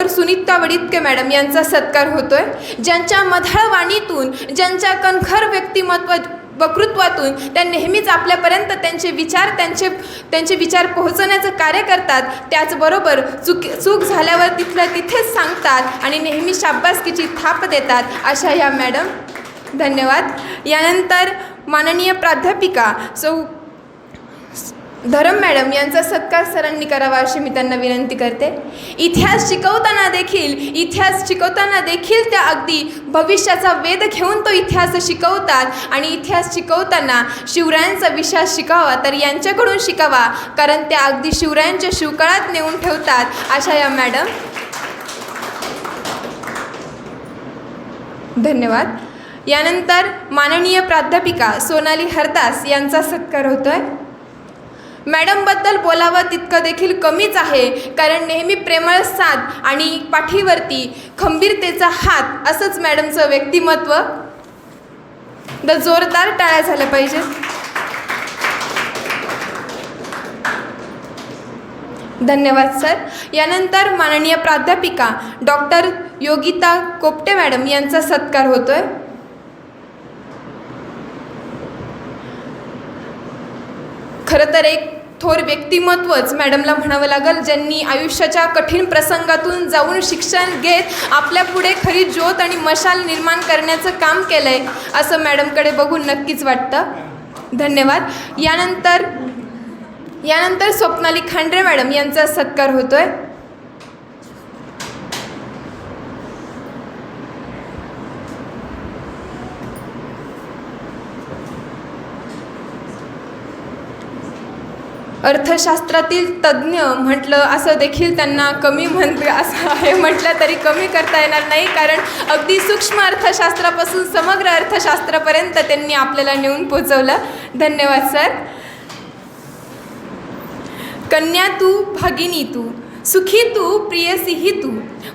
Sunita Waditke madam यांचा सत्कार होतोय, ज्यांच्या मधाळ वाणीतून, ज्यांच्या कणखर वक्तृत्वातून त्या नेहमीच आपल्यापर्यंत त्यांचे विचार पोहोचवण्याचं कार्य करतात. त्याचबरोबर चूक झाल्यावर तिथल्या तिथेच सांगतात आणि नेहमी शाबासकीची थाप देतात, अशा या मॅडम. धन्यवाद. यानंतर माननीय प्राध्यापिका सौ धरम मॅडम यांचा सत्कार सरांनी करावा अशी मी त्यांना विनंती करते. इतिहास शिकवताना देखील त्या अगदी भविष्याचा वेध घेऊन तो इतिहास शिकवतात आणि इतिहास शिकवताना शिवरायांचा विश्वास शिकावा तर यांच्याकडून शिकावा, कारण त्या अगदी शिवरायांच्या शिवकाळात नेऊन ठेवतात, अशा या मॅडम. धन्यवाद. यानंतर माननीय प्राध्यापिका सोनाली हरदास यांचा सत्कार होतोय. मॅडमबद्दल बोलावं तितकं देखील कमीच आहे, कारण नेहमी प्रेमळ साथ आणि पाठीवरती खंबीरतेचा हात असंच मॅडमचं व्यक्तिमत्व. जोरदार टाळ्या झाल्या पाहिजे. धन्यवाद सर. यानंतर माननीय प्राध्यापिका डॉक्टर योगिता कोपटे मॅडम यांचा सत्कार होतोय. खरं तर एक थोर व्यक्तिमत्वच मॅडमला म्हणावं लागेल, ज्यांनी आयुष्याच्या कठीण प्रसंगातून जाऊन शिक्षण घेत आपल्यापुढे खरी ज्योत आणि मशाल निर्माण करण्याचं काम केलं आहे, असं मॅडमकडे बघून नक्कीच वाटतं. धन्यवाद. यानंतर स्वप्नाली खांडरे मॅडम यांचा सत्कार होतोय. अर्थशास्त्रातील तज्ज्ञ म्हटलं असं देखील त्यांना कमी असं आहे म्हटलं तरी कमी करता येणार नाही, कारण अगदी सूक्ष्म अर्थशास्त्रापासून समग्र अर्थशास्त्रापर्यंत त्यांनी आपल्याला नेऊन पोचवलं. धन्यवाद सर. कन्या तू, भगिनी तू, सुखी तू, प्रियसीही तू,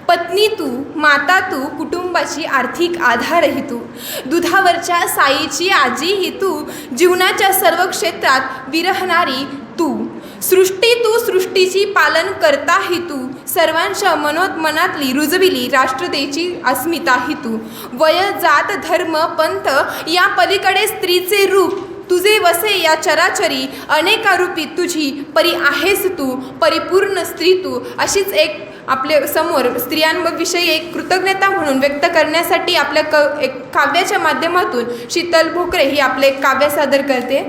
पत्नी तू, माता तू, कुटुंबाची आर्थिक आधारही तू, दुधावरच्या साईची आजीही तू, जीवनाच्या सर्व क्षेत्रात विरहणारी तू, सृष्टी तू, सृष्टीची पालन करताही तू, सर्वांच्या मनोमनातली रुजविली राष्ट्रतेची अस्मिताही तू, वय जात धर्म पंथ या पलीकडे स्त्रीचे रूप तुझे वसे या चराचरी, अनेकारूपी तुझी परी आहेस तू, परिपूर्ण स्त्री तू. अशीच एक आपल्या समोर स्त्रियांविषयी एक कृतज्ञता म्हणून व्यक्त करण्यासाठी आपल्या एक काव्याच्या माध्यमातून शीतल भोकरे ही आपले काव्य सादर करते.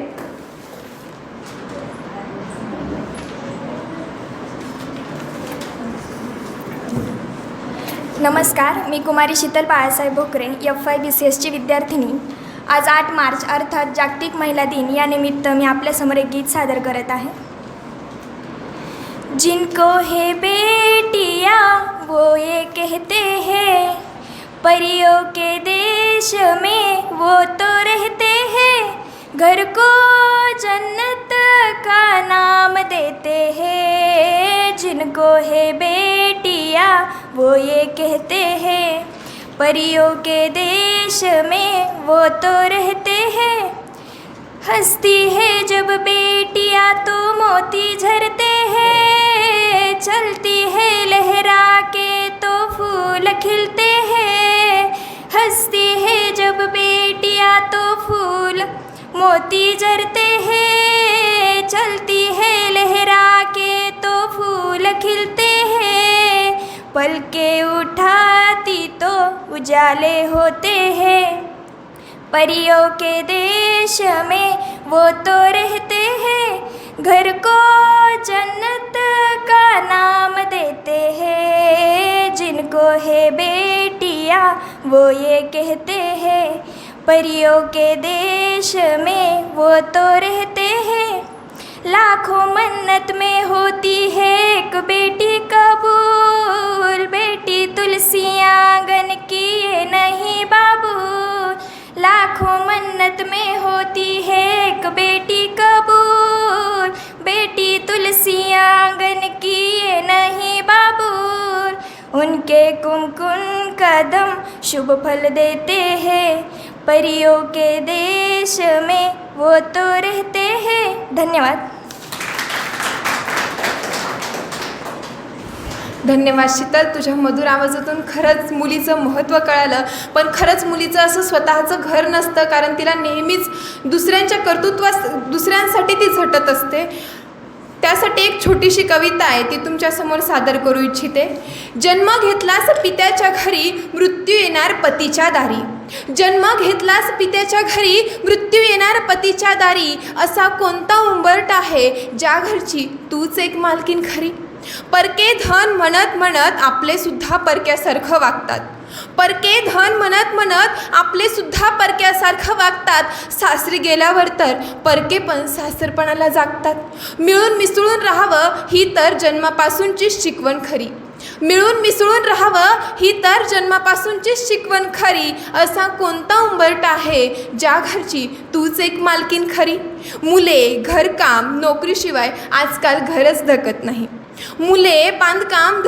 नमस्कार, मी कुमारी शीतल बाळासाहेब भोकरे, FY BCSची विद्यार्थिनी. आज 8 मार्च अर्थात जागतिक महिला दिन या निमित्त मी आपल्यासमोर एक गीत सादर करत आहे. जिनको है बेटियां वो ये कहते हैं, परियों के देश में वो तो रहते हैं, घर को जन्नत का नाम देते हैं. जिनको है बेटियां वो ये कहते हैं, परियों के देश में वो तो रहते हैं. हंसती है जब बेटियां तो मोती झरते हैं, चलती है लहरा के तो फूल खिलते हैं. हंसती है जब बेटियां तो फूल मोती झरते हैं, चलती है लहरा के तो फूल खिलते हैं. पलके उठाती तो उजाले होते हैं, परियों के देश में वो तो रहते हैं, घर को जन्नत का नाम देते हैं. जिनको है बेटियां वो ये कहते हैं, परियों के देश में वो तो रहते हैं. लाखों मन्नत में होती है एक बेटी कबूल, बेटी तुलसी आंगन की ये नहीं बाबू. लाखों मन्नत में होती है एक बेटी कबूल, बेटी तुलसी आंगन की ये नहीं बाबू. उनके कुमकुम कदम शुभ फल देते हैं, परियों के देश में वो तो रहते हैं. धन्यवाद. धन्यवाद शीतल, तुझ्या मधुर आवाजातून खरंच मुलीचं महत्त्व कळालं. पण खरंच मुलीचं असं स्वतःचं घर नसतं, कारण तिला नेहमीच दुसऱ्यांच्या दुसऱ्यांसाठी ती झटत असते. त्यासाठी एक छोटीशी कविता आहे, ती तुमच्यासमोर सादर करू इच्छिते. जन्म घेतलास पित्याच्या घरी, मृत्यू येणार पतीच्या दारी. जन्म घेतलास पित्याच्या घरी, मृत्यू येणार पतीच्या दारी. असा कोणता उंबरट आहे, ज्या घरची तूच एक मालकीन खरी. परके धन म्हणत म्हणत आपले सुद्धा परक्यासारखं वागतात. परके धन म्हणत म्हणत आपले सुद्धा परक्यासारखं वागतात. सासरी गेल्यावर तर परके पण सासरपणाला जागतात. मिळून मिसळून राहावं ही तर जन्मापासूनची शिकवण खरी. मिळून मिसळून राहावं ही तर जन्मापासूनची शिकवण खरी. असा कोणता उंबरट आहे, ज्या घरची तूच एक मालकीन खरी. मुले, घरकाम, नोकरीशिवाय आजकाल घरच धकत नाही. मुले, बांधकाम,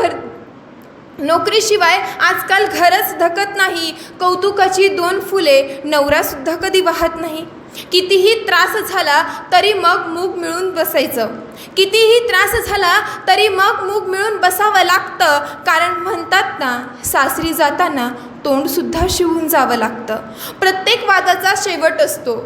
नोकरीशिवाय आजकाल घरच धकत नाही. कौतुकाची 2 फुले नवरासुद्धा कधी वाहत नाही. कितीही त्रास झाला तरी मग मूग मिळून बसायचं. कितीही त्रास झाला तरी मग मूग मिळून बसावं लागतं. कारण म्हणतात ना, सासरी जाताना तोंडसुद्धा शिवून जावं लागतं. प्रत्येक वादाचा शेवट असतो.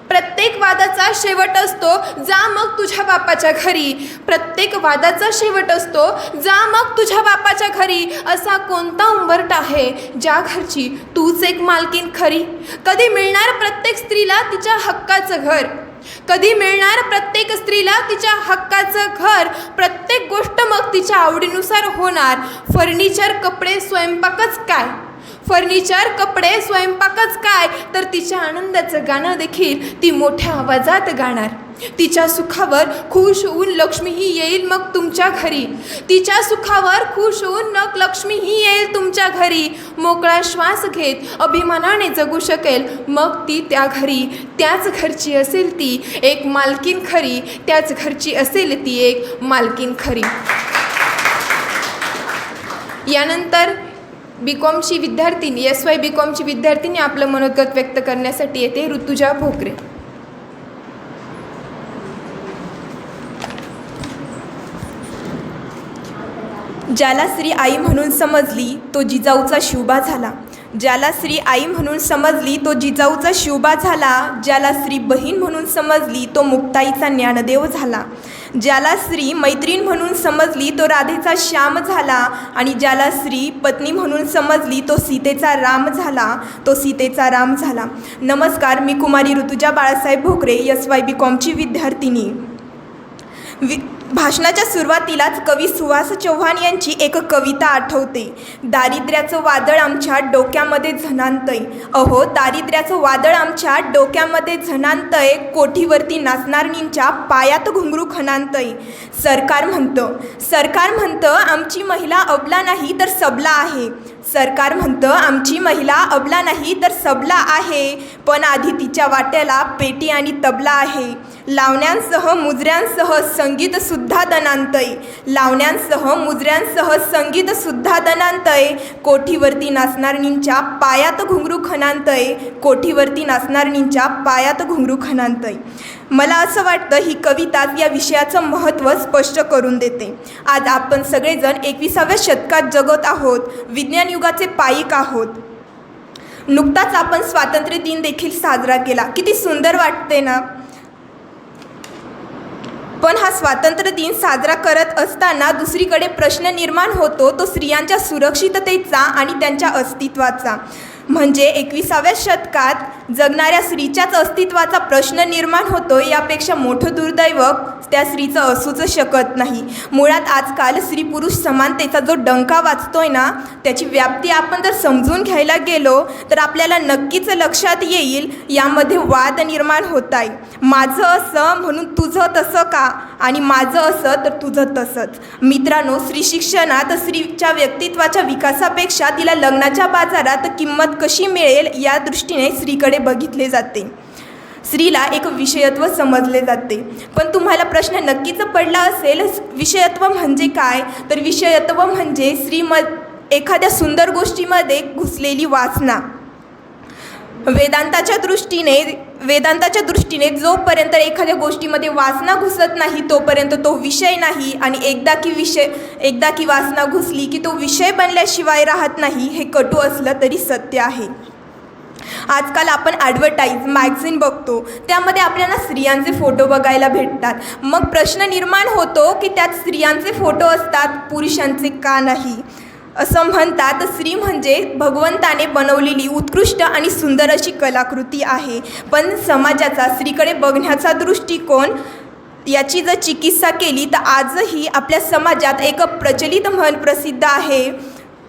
प्रत्येक वादाचा शेवट असतो, जा मग तुझ्या बापाच्या घरी. प्रत्येक वादाचा शेवट असतो, जा मग तुझ्या बापाच्या घरी. असा कोणता उंबरट आहे, ज्या घरची तूच एक मालकीन खरी. कधी मिळणार प्रत्येक स्त्रीला तिच्या हक्काचं घर. कधी मिळणार प्रत्येक स्त्रीला तिच्या हक्काचं घर. प्रत्येक गोष्ट मग तिच्या आवडीनुसार होणार. फर्निचर, कपडे, स्वयंपाकच काय. फर्निचर, कपडे, स्वयंपाकच काय, तर तिच्या आनंदाचं गाणं देखील ती मोठ्या आवाजात गाणार. तिच्या सुखावर खुश होऊन लक्ष्मीही येईल मग तुमच्या घरी. तिच्या सुखावर खुश होऊन मग लक्ष्मीही येईल तुमच्या घरी. मोकळा श्वास घेत अभिमानाने जगू शकेल मग ती त्या घरी. त्याच घरची असेल ती एक मालकीन खरी. त्याच घरची असेल ती एक मालकीन खरी. यानंतर BComची विद्यार्थिनी, SY BComची विद्यार्थिनी आपलं मनोगत व्यक्त करण्यासाठी येते, ऋतुजा भोकरे. ज्याला स्त्री आई म्हणून समजली तो जिजाऊचा शिवबा झाला. ज्याला स्त्री आई म्हणून समजली तो जिजाऊचा शिवबा झाला. ज्याला स्त्री बहीण म्हणून समजली तो मुक्ताईचा ज्ञानदेव झाला. ज्याला स्त्री मैत्रीण म्हणून समजली तो राधेचा श्याम झाला. आणि ज्याला स्त्री पत्नी म्हणून समजली तो सीतेचा राम झाला. तो सीतेचा राम झाला. नमस्कार, मी कुमारी ऋतुजा बाळासाहेब भोकरे, SY BComची विद्यार्थिनी. भाषणाच्या सुरुवातीलाच कवी सुहास चव्हाण यांची एक कविता आठवते. दारिद्र्याचं वादळ आमच्या डोक्यामध्ये झणांतय. अहो, दारिद्र्याचं वादळ आमच्या डोक्यामध्ये झणांतय. कोठीवरती नाचणारणींच्या पायात घुंगरू खणांतय. सरकार म्हणतं आमची महिला अबला नाही तर सबला आहे. सरकार म्हणतं आमची महिला अबला नाही तर सबला आहे. पण आधी तिच्या वाट्याला पेटी आणि तबला आहे. लावण्यांसह मुजऱ्यांसह संगीतसुद्धा दणांतय. लावण्यांसह मुजऱ्यांसह संगीतसुद्धा दणांतय. कोठीवरती नाचणारणींच्या पायात घुंगरू खणांतय. कोठीवरती नाचणारणींच्या पायात घुंगरू खणांतय. मला असं वाटतं ही कविता या विषयाचं महत्त्व स्पष्ट करून देते. आज आपण सगळेजण 21व्या शतकात जगत आहोत. विज्ञान युगाचे पायीक आहोत. नुकताच आपण स्वातंत्र्य दिन देखील साजरा केला. किती सुंदर वाटते ना. पण हा स्वातंत्र्य दिन साजरा करत असताना दुसरीकडे प्रश्न निर्माण होतो तो स्त्रियांच्या सुरक्षिततेचा आणि त्यांच्या अस्तित्वाचा. म्हणजे 21व्या शतकात जगणाऱ्या स्त्रीच्याच अस्तित्वाचा प्रश्न निर्माण होतो. यापेक्षा मोठं दुर्दैव त्या स्त्रीचं असूच शकत नाही. मुळात आजकाल स्त्री पुरुष समानतेचा जो डंका वाजतोय ना, त्याची व्याप्ती आपण जर समजून घ्यायला गेलो तर आपल्याला नक्कीच लक्षात येईल यामध्ये वाद निर्माण होत आहे. माझं असं म्हणून तुझं तसं का, आणि माझं असं तर तुझं तसंच. मित्रांनो, स्त्री शिक्षणात स्त्रीच्या व्यक्तित्वाच्या विकासापेक्षा तिला लग्नाच्या बाजारात किंमत कशी मिळेल या दृष्टीने स्त्रीकडे बघितले जाते. स्त्रीला एक विषयत्व समजले जाते. पण तुम्हाला प्रश्न नक्कीच पडला असेल, विषयत्व म्हणजे काय? तर विषयत्व म्हणजे एखाद्या सुंदर गोष्टीमध्ये घुसलेली वासना. वेदांताच्या दृष्टीने वेदांताच्या दृष्टीने जोपर्यंत एखाद्या गोष्टीमध्ये वासना घुसत नाही तोपर्यंत तो विषय नाही, आणि एकदा की वासना घुसली की तो विषय बनल्याशिवाय राहत नाही, हे कटू असलं तरी सत्य आहे. आजकाल आपण ॲडव्हर्टाईज मॅगझिन बघतो, त्यामध्ये आपल्याला स्त्रियांचे फोटो बघायला भेटतात. मग प्रश्न निर्माण होतो की त्यात स्त्रियांचे फोटो असतात, पुरुषांचे का नाही? असं म्हणतात, स्त्री म्हणजे भगवंताने बनवलेली उत्कृष्ट आणि सुंदर अशी कलाकृती आहे. पण समाजाचा स्त्रीकडे बघण्याचा दृष्टिकोन याची जर चिकित्सा केली तर आजही आपल्या समाजात एक प्रचलित म्हण प्रसिद्ध आहे,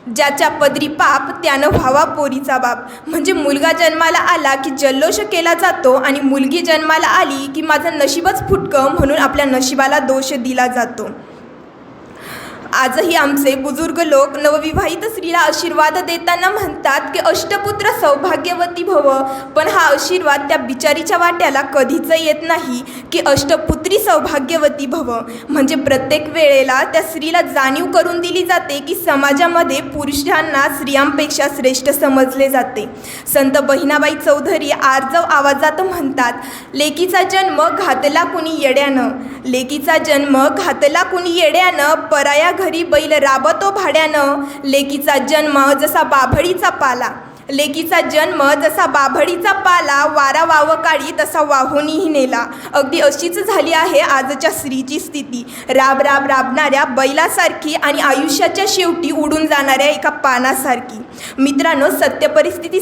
ज्याच्या पदरी पाप त्यानं व्हावा पोरीचा बाप. म्हणजे मुलगा जन्माला आला की जल्लोष केला जातो, आणि मुलगी जन्माला आली की माझं नशीबच फुटकं म्हणून आपल्या नशिबाला दोष दिला जातो. आजही आमचे बुजुर्ग लोक नवविवाहित स्त्रीला आशीर्वाद देताना म्हणतात की अष्टपुत्र सौभाग्यवती भव, पण हा आशीर्वाद त्या बिचारीच्या वाट्याला कधीच येत नाही की अष्टपुत्री सौभाग्यवती भव. म्हणजे प्रत्येक वेळेला त्या स्त्रीला जाणीव करून दिली जाते की समाजामध्ये पुरुषांना स्त्रियांपेक्षा श्रेष्ठ समजले जाते. संत बहिणाबाई चौधरी आर्जव आवाजात म्हणतात, लेकीचा जन्म घातला कुणी येड्यानं, लेकीचा जन्म घातला कुणी येड्यानं, पराया घरी बैल राबतो भाड्यानं, लेकीचा जन्म जसा बाभळीचा पाला, लेकीचा जन्म जसा बाभळीचा पाला, वारा वाव काळी तसा वाहूनही नेला. अगदी अशीच झाली आहे आजच्या स्त्रीची स्थिती, राब राब राबणाऱ्या बैलासारखी आणि आयुष्याच्या शेवटी उडून जाणाऱ्या एका पानासारखी. मित्रांनो, सत्य परिस्थिती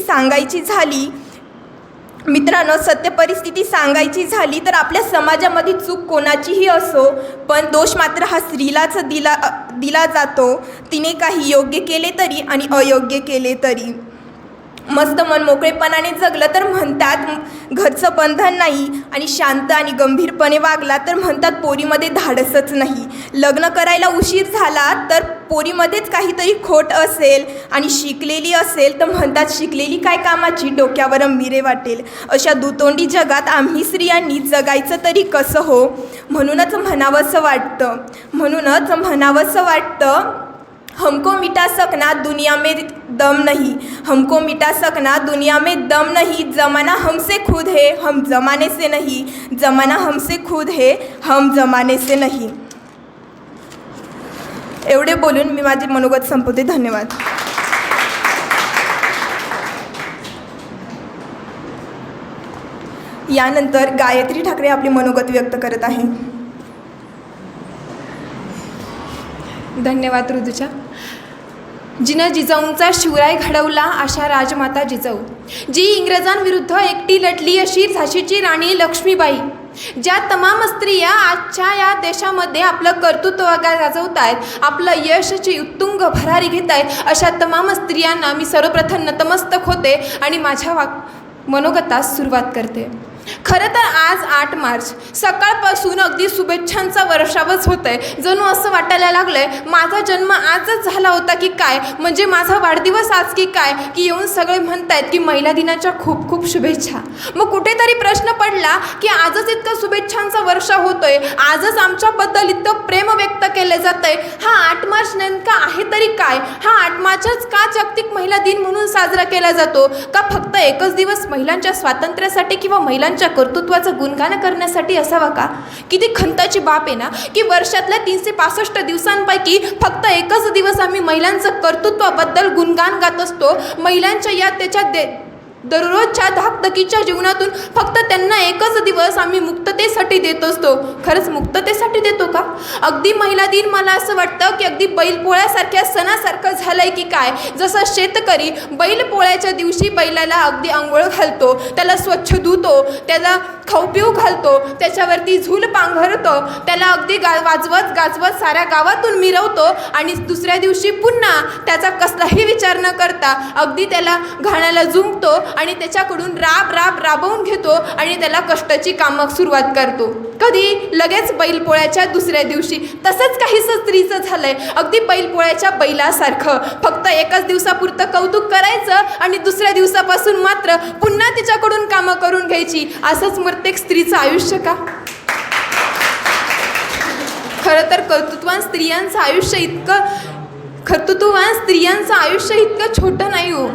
सांगायची झाली तर आपल्या समाजामध्ये चूक कोणाचीही असो, पण दोष मात्र हा स्त्रीलाच दिला जातो. तिने काही योग्य केले तरी आणि अयोग्य केले तरी. मस्त मनमोकळेपणाने जगलं तर म्हणतात घरचं बंधन नाही, आणि शांत आणि गंभीरपणे वागला तर म्हणतात पोरीमध्ये धाडसच नाही. लग्न करायला उशीर झाला तर पोरीमध्येच काहीतरी खोट असेल, आणि शिकलेली असेल तर म्हणतात शिकलेली काय कामाची, डोक्यावर मिरे वाटेल. अशा दुतोंडी जगात आम्ही स्त्रियांनी जगायचं तरी कसं हो? म्हणूनच म्हणावंसं वाटतं हमको मिटा सकना दुनिया में दम नहीं, हमको मिटा सकना दुनिया में दम नहीं, ज़माना हमसे खुद है हम ज़माने से नहीं, ज़माना हमसे खुद है हम ज़माने से नहीं. एवढे बोलून मी माझे मनोगत संपवते. धन्यवाद. यानंतर गायत्री ठाकरे आपले मनोगत व्यक्त करत आहे. धन्यवाद ऋतुजा. जिनं जिजाऊंचा शिवराय घडवला अशा राजमाता जिजाऊ, जी इंग्रजांविरुद्ध एकटी लढली अशी झाशीची राणी लक्ष्मीबाई, ज्या तमाम स्त्रिया आजच्या या देशामध्ये आपलं कर्तृत्व गाजवत आहेत, आपलं यशची उत्तुंग भरारी घेत आहेत, अशा तमाम स्त्रियांना मी सर्वप्रथम नतमस्तक होते आणि माझ्या मनोगतास सुरुवात करते. खरं तर आज 8 मार्च सकाळपासून अगदी शुभेच्छांचा वर्षावच होत आहे. जणू असं वाटायला लागलं आहे माझा जन्म आजच झाला होता की काय, म्हणजे माझा वाढदिवस आज की काय, की येऊन सगळे म्हणत आहेत की महिला दिनाच्या खूप खूप शुभेच्छा. मग कुठेतरी प्रश्न पडला की आजच इतकं शुभेच्छांचा वर्षा होतोय, आजच आमच्याबद्दल इतकं प्रेम व्यक्त केले जात आहे, हा 8 मार्च नेमका आहे तरी काय? हा 8 मार्चच का जागतिक महिला दिन म्हणून साजरा केला जातो? का फक्त एकच दिवस महिलांच्या स्वातंत्र्यासाठी किंवा महिलांच्या कर्तृत्वाचं गुणगान करण्यासाठी असावा का? किती खंताची बाब आहे ना की वर्षातल्या 365 दिवसांपैकी फक्त एकच दिवस आम्ही महिलांचं कर्तृत्वाबद्दल गुणगान गात असतो. महिलांच्या या त्याच्या दररोजच्या धाकधकीच्या जीवनातून फक्त त्यांना एकच दिवस आम्ही मुक्ततेसाठी देत असतो. खरंच मुक्ततेसाठी देतो का? अगदी महिला दिन मला असं वाटतं की अगदी बैलपोळ्यासारख्या सणासारखं झालंय की काय. जसं शेतकरी बैलपोळ्याच्या दिवशी बैलाला अगदी आंघोळ घालतो, त्याला स्वच्छ धुतो, त्याला खाऊ पिऊ घालतो, त्याच्यावरती झूल पांघरतो, त्याला अगदी वाजवत गाजवत साऱ्या गावातून मिरवतो, आणि दुसऱ्या दिवशी पुन्हा त्याचा कसलाही विचार न करता अगदी त्याला घाण्याला जुंपतो आणि त्याच्याकडून राबवून घेतो आणि त्याला कष्टाची कामं सुरुवात करतो. कधी? लगेच बैलपोळ्याच्या दुसऱ्या दिवशी. तसंच काहीसं स्त्रीचं झालंय, अगदी बैलपोळ्याच्या बैलासारखं फक्त एकाच दिवसापुरतं कौतुक करायचं आणि दुसऱ्या दिवसापासून मात्र पुन्हा तिच्याकडून कामं करून घ्यायची. असंच प्रत्येक स्त्रीचं आयुष्य का? खरं तर कर्तृत्ववान स्त्रियांचं आयुष्य इतकं छोटं नाही हो.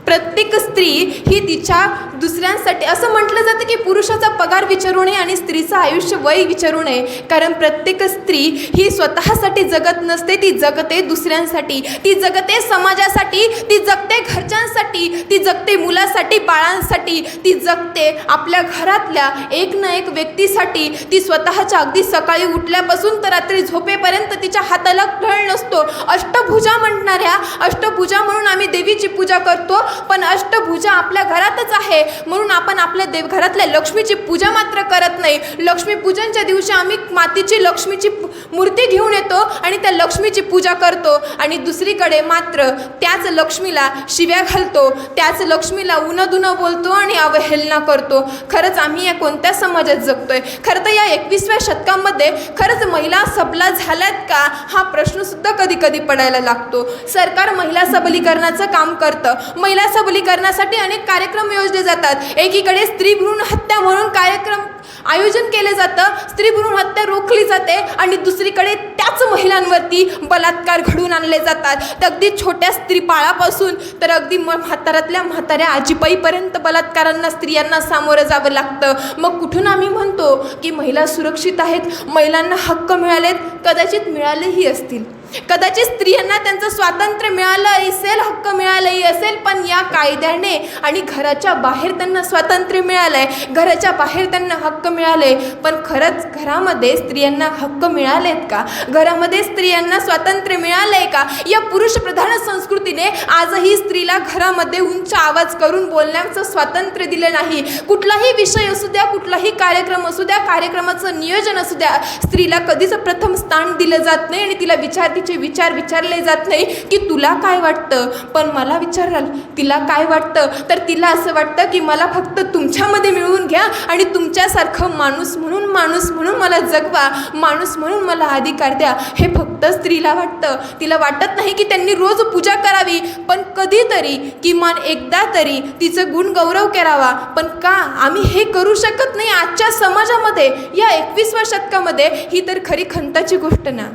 प्रत्येक स्त्री ही तिच्या दुसऱ्यांसाठी, असं म्हटलं जातं की पुरुषाचा पगार विचारू नये आणि स्त्रीचं आयुष्य वय विचारू नये, कारण प्रत्येक स्त्री ही स्वतःसाठी जगत नसते, ती जगते दुसऱ्यांसाठी, ती जगते समाजासाठी, ती जगते घरच्यांसाठी, ती जगते मुलासाठी, बाळांसाठी, ती जगते आपल्या घरातल्या एक ना एक व्यक्तीसाठी. ती स्वतःच्या अगदी सकाळी उठल्यापासून तर रात्री झोपेपर्यंत तिच्या हाताला कळ नसतो. अष्टभुजा म्हणणाऱ्या, अष्टभुजा म्हणून आम्ही देवीची पूजा करतो, पण अष्टभुजा आपल्या घरातच आहे म्हणून आपण आपल्या घरातल्या लक्ष्मीची पूजा मात्र करत नाही. लक्ष्मीपूजनच्या दिवशी आम्ही मातीची लक्ष्मीची मूर्ती घेऊन येतो आणि त्या लक्ष्मीची पूजा करतो, आणि दुसरीकडे मात्र त्याच लक्ष्मीला शिव्या घालतो, त्याच लक्ष्मीला उनदुनं बोलतो आणि अवहेलना करतो. खरंच आम्ही या कोणत्या समाजात जगतोय? खरं तर या 21व्या शतकामध्ये खरंच महिला सबला झाल्यात का, हा प्रश्नसुद्धा कधी कधी पडायला लागतो. सरकार महिला सबलीकरणाचं काम करतं. महिला सबलीकरणासाठी अनेक कार्यक्रम योजले जातात. एकीकडे स्त्री भ्रूण हत्या म्हणून कार्यक्रम आयोजन केले जातं, स्त्री भ्रूण हत्या रोखली जाते, आणि दुसरीकडे त्याच महिलांवरती बलात्कार घडवून आणले जातात. तर अगदी छोट्या स्त्री बाळापासून तर अगदी म्हाताऱ्यातल्या म्हाताऱ्या आजीबाईपर्यंत बलात्कारांना स्त्रियांना सामोरं जावं लागतं. मग कुठून आम्ही म्हणतो की महिला सुरक्षित आहेत, महिलांना हक्क मिळालेत? कदाचित मिळालेही असतील, कदाचित स्त्रियांना त्यांचं स्वातंत्र्य मिळालं असेल, हक्क मिळालंही असेल, पण या कायद्याने आणि घराच्या बाहेर त्यांना स्वातंत्र्य मिळालं आहे, घराच्या बाहेर त्यांना हक्क मिळाले, पण खरंच घरामध्ये स्त्रियांना हक्क मिळालेत का? घरामध्ये स्त्रियांना स्वातंत्र्य मिळालं आहे का? या पुरुषप्रधान संस्कृतीने आजही स्त्रीला घरामध्ये उंच आवाज करून बोलण्याचं स्वातंत्र्य दिलं नाही. कुठलाही विषय असू द्या, कुठलाही कार्यक्रम असू द्या, कार्यक्रमाचं नियोजन असू द्या, स्त्रीला कधीच प्रथम स्थान दिलं जात नाही आणि तिला तिचे विचार विचारले जात नाही की तुला काय वाटतं. पण मला विचाराल तिला काय वाटतं, तर तिला असं वाटतं की मला फक्त तुमच्यामध्ये मिळवून घ्या आणि तुमच्यासारखं माणूस म्हणून मला जगवा, माणूस म्हणून मला अधिकार द्या, हे फक्त स्त्रीला वाटतं. तिला वाटत नाही की त्यांनी रोज पूजा करावी, पण कधीतरी किमान एकदा तरी तिचं गुणगौरव करावा. पण का आम्ही हे करू शकत नाही आजच्या समाजामध्ये, या 21व्या शतकामध्ये? ही तर खरी खंताची गोष्ट ना.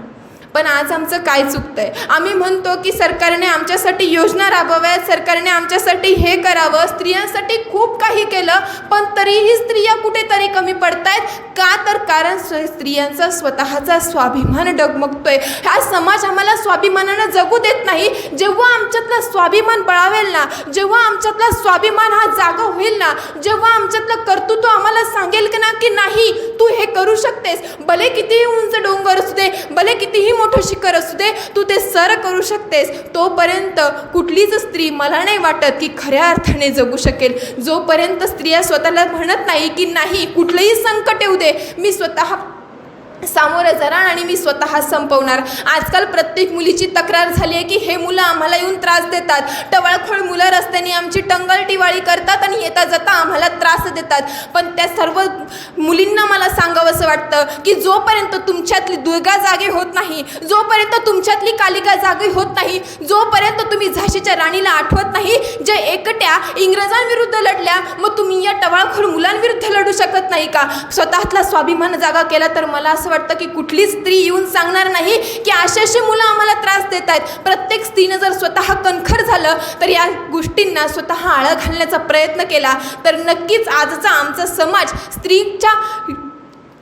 पण आज आमचं काय चुकतंय? आम्ही म्हणतो की सरकारने आमच्यासाठी योजना राबवाव्यात, सरकारने आमच्यासाठी हे करावं, स्त्रियांसाठी खूप काही केलं, पण तरीही स्त्रिया कुठेतरी कमी पडतायत का? तर कारण स्त्रियांचा स्वतःचा स्वाभिमान डगमगतोय. हा समाज आम्हाला स्वाभिमानानं जगू देत नाही. जेव्हा आमच्यातला स्वाभिमान बळावेल ना, जेव्हा आमच्यातला स्वाभिमान हा जागा होईल ना, जेव्हा आमच्यातलं कर्तृत्व आम्हाला सांगेल की ना की नाही तू हे करू शकतेस, भले कितीही उंच डोंगर असू दे, भले कितीही मोठं शिखर असू दे, तू ते सर करू शकतेस, तोपर्यंत कुठलीच स्त्री मला नाही वाटत की खऱ्या अर्थाने जगू शकेल. जोपर्यंत स्त्रिया स्वतःला म्हणत नाही की नाही कुठलंही संकट येऊ दे, मी स्वतः सामोरं जाणार आणि मी स्वतः संपवणार. आजकाल प्रत्येक मुलीची तक्रार झाली आहे की हे मुलं आम्हाला येऊन त्रास देतात, टवाळखोळ मुलं रस्त्याने आमची टंगलटिवाळी करतात आणि येता जाता आम्हाला त्रास देतात. पण त्या सर्व मुलींना मला सांगावंसं वाटतं की जोपर्यंत तुमच्यातली दुर्गा जागे होत नाही, जोपर्यंत तुमच्यातली कालिका जागे होत नाही, जोपर्यंत तुम्ही झाशीच्या राणीला आठवत नाही जे एकट्या इंग्रजांविरुद्ध लढल्या, मग तुम्ही या टवाळखोळ मुलांविरुद्ध लढू शकत नाही का? स्वतःतला स्वाभिमान जागा केला तर मला असं वाटतं की कुठली स्त्री येऊन सांगणार नाही की अशी मुलं आम्हाला त्रास देत आहेत. प्रत्येक स्त्रीनं जर स्वतः कणखर झालं तर या गोष्टींना स्वतः आळा घालण्याचा प्रयत्न केला तर नक्कीच आजचा आमचा समाज स्त्रीच्या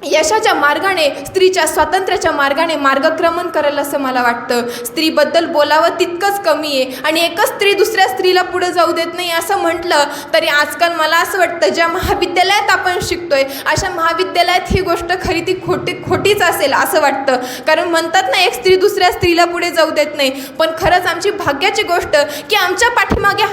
यशाच्या मार्गाने, स्त्रीच्या स्वातंत्र्याच्या मार्गाने मार्गक्रमण करेल असं मला वाटतं. स्त्रीबद्दल बोलावं तितकंच कमी आहे आणि एकच स्त्री दुसऱ्या स्त्रीला पुढे जाऊ देत नाही असं म्हटलं तरी आजकाल मला असं वाटतं ज्या महाविद्यालयात आपण शिकतोय अशा महाविद्यालयात ही गोष्ट खरी ती खोटीच असेल असं वाटतं. कारण म्हणतात ना एक स्त्री दुसऱ्या स्त्रीला पुढे जाऊ देत नाही, पण खरंच आमची भाग्याची गोष्ट की आमच्या पाठीमागे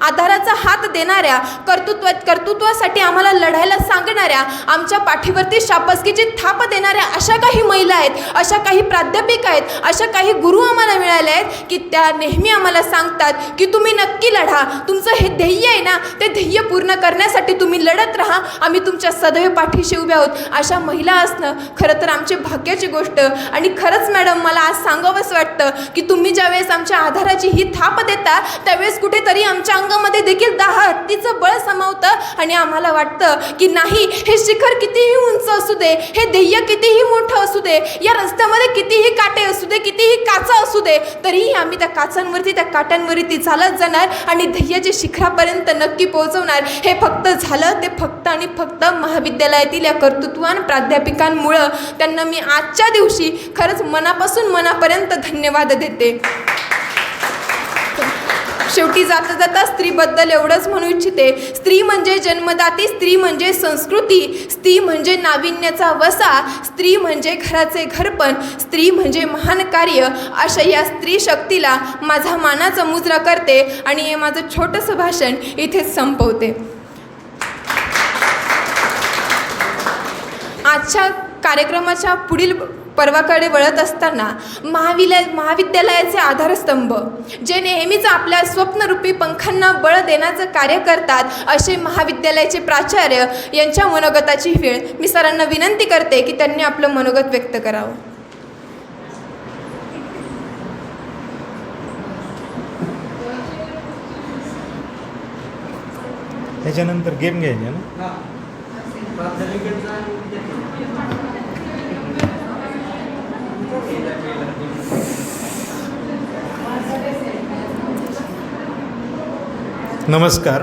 आधाराचा हात देणाऱ्या, कर्तृत्वासाठी आम्हाला लढायला सांगणाऱ्या, आमच्या पाठीवरती शाबासकीची थाप देणाऱ्या अशा काही महिला आहेत, अशा काही प्राध्यापिका आहेत, अशा काही गुरु आम्हाला मिळाले आहेत की त्या नेहमी आम्हाला सांगतात की तुम्ही नक्की लढा, तुमचं हे ध्येय आहे ना ते ध्येय पूर्ण करण्यासाठी तुम्ही लढत राहा, आम्ही तुमच्या सदैव पाठीशी उभ्या आहोत. अशा महिला असणं खरं तर आमची भाग्याची गोष्ट. आणि खरंच मॅडम मला आज सांगावंसं वाटतं की तुम्ही ज्यावेळेस आमच्या आधाराची ही थाप देता त्यावेळेस कुठेतरी आमच्या अंगामध्ये देखील 10 हत्तीचं बळ सामावतं आणि आम्हाला वाटतं की नाही हे शिखर कितीही उंच असू दे, हे ध्येय कितीही मोठं असू दे, या रस्त्यामध्ये कितीही काटे असू दे, कितीही काचा असू दे, तरीही आम्ही त्या काचांवरती, त्या काट्यांवरती चालत जाणार आणि ध्येयाच्या शिखरापर्यंत नक्की पोहोचवणार. हे फक्त झालं ते फक्त आणि फक्त महाविद्यालयातील या कर्तृत्ववान प्राध्यापिकांमुळं. त्यांना मी आजच्या दिवशी खरंच मनापासून मनापर्यंत धन्यवाद देते. शेवटी जाता जाता स्त्रीबद्दल एवढंच म्हणू इच्छिते, स्त्री म्हणजे जन्मदाती, स्त्री म्हणजे संस्कृती, स्त्री म्हणजे नाविन्याचा वसा, स्त्री म्हणजे घराचे घरपण, स्त्री म्हणजे महान कार्य. अशा या स्त्री शक्तीला माझा मानाचा मुजरा करते आणि हे माझं छोटंसं भाषण इथेच संपवते. आजच्या कार्यक्रमाच्या पुढील पर्वाकडे वळत असताना महाविद्यालयाचे आधारस्तंभ जे नेहमीच आपल्या स्वप्नरूपी पंखांना बळ देण्याचं कार्य करतात, असे महाविद्यालयाचे प्राचार्य यांच्या मनोगताची वेळ. मी सरांना विनंती करते की त्यांनी आपलं मनोगत व्यक्त करावं. त्याच्यानंतर गेम घ्यायचे ना. नमस्कार.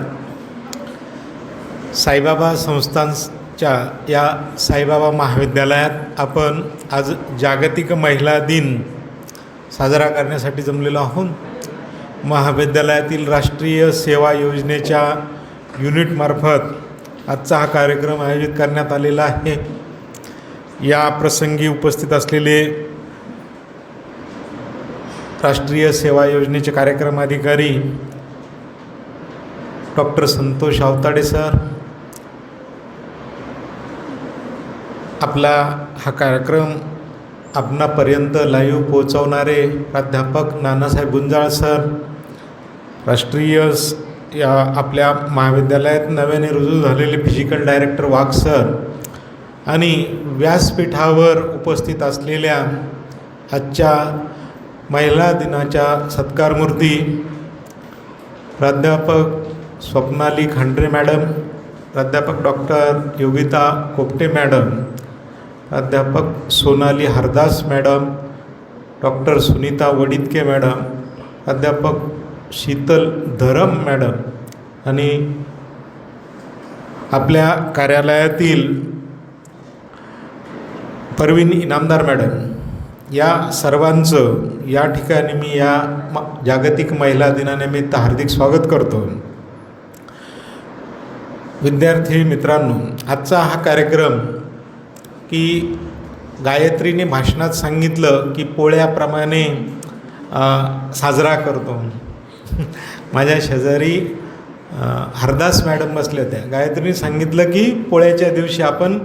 साईबाबा संस्थांच्या या साईबाबा महाविद्यालयात आपण आज जागतिक महिला दिन साजरा करण्यासाठी जमलेलो आहोत. महाविद्यालयातील राष्ट्रीय सेवा योजनेच्या युनिटमार्फत आजचा हा कार्यक्रम आयोजित करण्यात आलेला आहे. या प्रसंगी उपस्थित असलेले राष्ट्रीय सेवा योजनेचे कार्यक्रम अधिकारी डॉक्टर संतोष आवताडे सर, आपला हा कार्यक्रम आपणापर्यंत लाईव्ह पोहोचवणारे प्राध्यापक नानासाहेब गुंजाळ सर, राष्ट्रीय या आपल्या महाविद्यालयात नव्याने रुजू झालेले फिजिकल डायरेक्टर वाघ सर आणि व्यासपीठावर उपस्थित असलेल्या आजच्या महिला दिनाच्या सत्कारमूर्ती प्राध्यापक स्वप्नाली खांडरे मॅडम, प्राध्यापक डॉक्टर योगिता कोपटे मॅडम, प्राध्यापक Sonali Hardas madam, doctor Sunita Waditke madam, प्राध्यापक शीतल धरम मॅडम आणि आपल्या कार्यालयातील परवीन इनामदार मॅडम, या सर्वांचं या ठिकाणी मी या जागतिक महिला दिनानिमित्त हार्दिक स्वागत करतो. विद्यार्थी मित्रांनो, आजचा हा कार्यक्रम की गायत्रीने भाषणात सांगितलं की पोळ्याप्रमाणे साजरा करतो. माझ्या शेजारी हरदास मॅडम बसल्या होत्या. गायत्रीने सांगितलं की पोळ्याच्या दिवशी आपण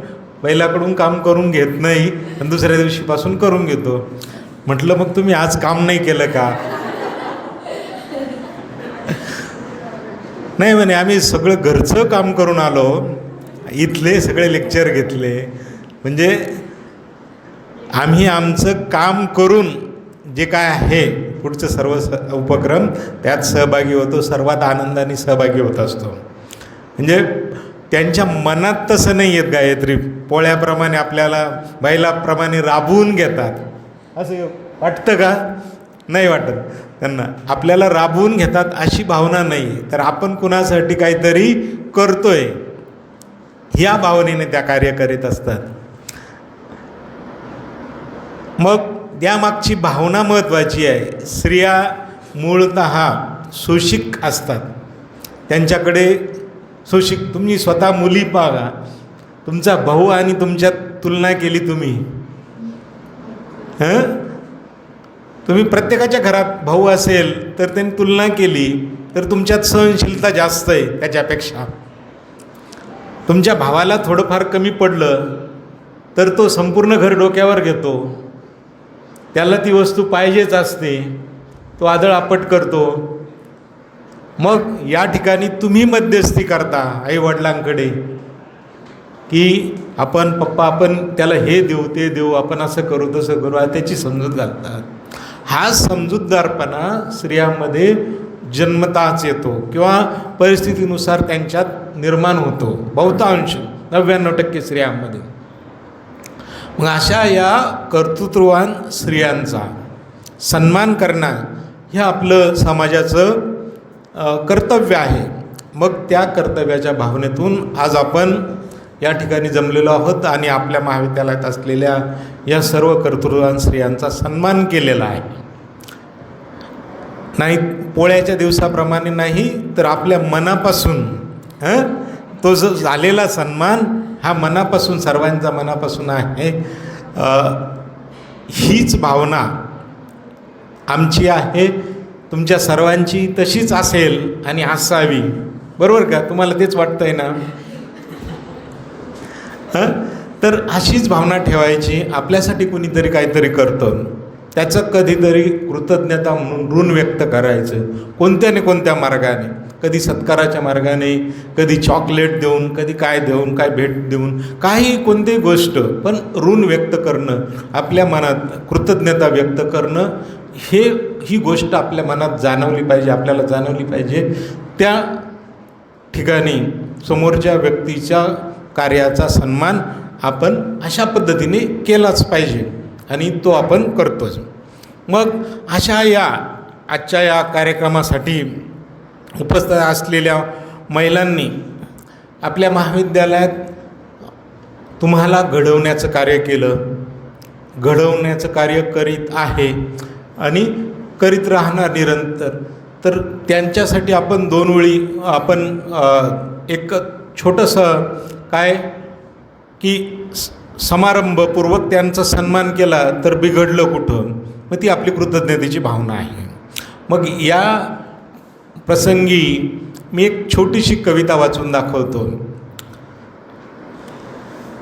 बैलाकडून काम करून घेत नाही आणि दुसऱ्या दिवशीपासून करून घेतो. म्हटलं मग तुम्ही आज काम नाही केलं का? नाही म्हणे, आम्ही सगळं घरचं काम करून आलो, इथले सगळे लेक्चर घेतले. म्हणजे आम्ही आमचं काम करून जे काय आहे पुढचं सर्व उपक्रम त्यात सहभागी होतो, सर्वात आनंदाने सहभागी होत असतो. म्हणजे त्यांच्या मनात तसं नाही येत गायत्री पोळ्याप्रमाणे आपल्याला बैलाप्रमाणे राबवून घेतात असं वाटतं का? नाही वाटत त्यांना. आपल्याला राबवून घेतात अशी भावना नाही, तर आपण कुणासाठी काहीतरी करतोय ह्या भावनेने त्या कार्य करीत असतात. मग त्यामागची भावना महत्त्वाची आहे. स्त्रिया मूळतः सुशिक असतात, त्यांच्याकडे सुशिक. तुम्ही स्वतः मुली पाहा, तुमचा भाऊ आणि तुमच्यात तुलना केली तुम्ही, तुम्ही प्रत्येकाच्या घरात भाऊ असेल तर त्यांनी तुलना केली तर तुमच्यात सहनशीलता जास्त आहे त्याच्यापेक्षा. तुमच्या भावाला थोडंफार कमी पडलं तर तो संपूर्ण घर डोक्यावर घेतो, त्याला ती वस्तू पाहिजेच असते, तो आदळआपट करतो. मग या ठिकाणी तुम्ही मध्यस्थी करता आईवडिलांकडे की आपण पप्पा आपण त्याला हे देऊ ते देऊ, आपण असं करू तसं करू, त्याची समजूत घालतात. हा समजूतदारपणा स्त्रियांमध्ये जन्मताच येतो किंवा परिस्थितीनुसार त्यांच्यात निर्माण होतो. बहुतांश 99% स्त्रियांमध्ये. मग अशा या कर्तृत्ववान स्त्रियांचा सन्मान करणं हे आपलं समाजाचं कर्तव्य आहे. मग त्या कर्तव्याच्या भावनेतून आज आपण या ठिकाणी जमलेलो आहोत आणि आपल्या महाविद्यालयात असलेल्या या सर्व कर्तृत्ववान स्त्रियांचा सन्मान केलेला आहे. नाही पोळ्याच्या दिवसाप्रमाणे नाही तर आपल्या मनापासून तो जो झालेला सन्मान हा मनापासून, सर्वांचा मनापासून आहे. हीच भावना आमची आहे, तुमच्या सर्वांची तशीच असेल आणि असावी. बरोबर का? तुम्हाला तेच वाटतंय ना? तर अशीच भावना ठेवायची. आपल्यासाठी कोणीतरी काहीतरी करतं, त्याचं कधीतरी कृतज्ञता म्हणून ऋण व्यक्त करायचं, कोणत्या ना कोणत्या मार्गाने, कधी सत्काराच्या मार्गाने, कधी चॉकलेट देऊन, कधी काय देऊन, काय भेट देऊन, काही कोणतीही गोष्ट, पण ऋण व्यक्त करणं, आपल्या मनात कृतज्ञता व्यक्त करणं, ही गोष्ट आपल्या मनात जाणवली पाहिजे, आपल्याला जाणवली पाहिजे. त्या ठिकाणी समोरच्या व्यक्तीच्या कार्याचा सन्मान आपण अशा पद्धतीने केलाच पाहिजे आणि तो आपण करतोच. मग अशा या आजच्या या कार्यक्रमासाठी उपस्थित असलेल्या महिलांनी आपल्या महाविद्यालयात तुम्हाला घडवण्याचं कार्य केलं, घडवण्याचं कार्य करीत आहे आणि करीत राहणार निरंतर. तर त्यांच्यासाठी आपण दोन वेळी आपण एक छोटंसं काय की समारंभपूर्वक त्यांचा सन्मान केला तर बिघडलं कुठं, मग ती आपली कृतज्ञतेची भावना आहे. मग या प्रसंगी मी एक छोटीशी कविता वाचून दाखवतो.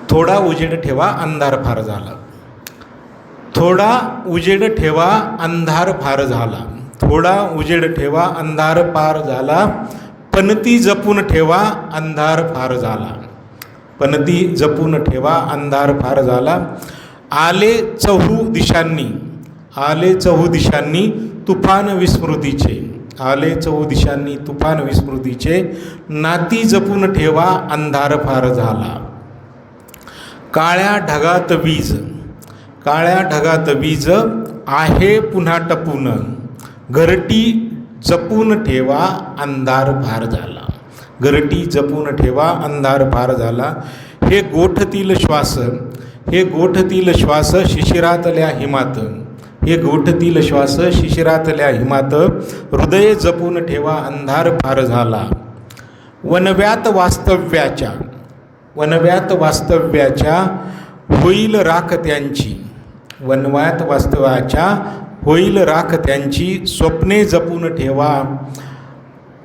थोडा उजेड ठेवा अंधार फार झाला, थोडा उजेड ठेवा अंधार फार झाला, थोडा उजेड ठेवा अंधार फार झाला, पणती जपून ठेवा अंधार फार झाला, पणती जपून ठेवा अंधार फार झाला. आले चहू दिशांनी, आले चहू दिशांनी तुफान विस्मृतीचे, आले चहू दिशांनी तुफान विस्मृतीचे, नाती जपून ठेवा अंधार फार झाला. काळ्या ढगात वीज, काळ्या ढगात वीज आहे पुन्हा टपून, घरटी जपून ठेवा अंधार फार झाला, घरटी जपून ठेवा अंधार फार झाला. हे गोठतील श्वास, हे गोठतील श्वास शिशिरातल्या हिमात, हे गोठतील श्वास शिशिरातल्या हिमात, हृदय जपून ठेवा अंधार फार झाला. वनव्यात वास्तव्याच्या, वनव्यात वास्तव्याच्या होईल राख त्यांची, वनव्यात वास्तव्याच्या होईल राख त्यांची, स्वप्ने जपून ठेवा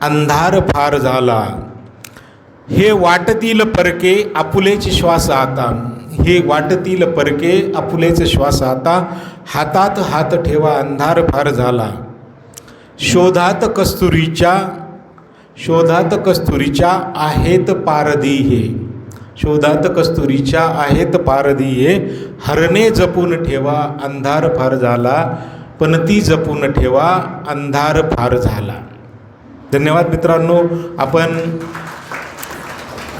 अंधार फार झाला. हे वाटतील परके आपुलेचे श्वास आता, हे वाटतील परके आपुलेचे श्वास आता, हातात हात ठेवा अंधार फार झाला. शोधात कस्तुरीच्या, शोधात कस्तुरीच्या आहेत पारधी हे, शोधात कस्तुरीच्या आहेत पारधी हे, हरणे जपून ठेवा अंधार फार झाला, पणती जपून ठेवा अंधार फार झाला. धन्यवाद मित्रांनो. आपण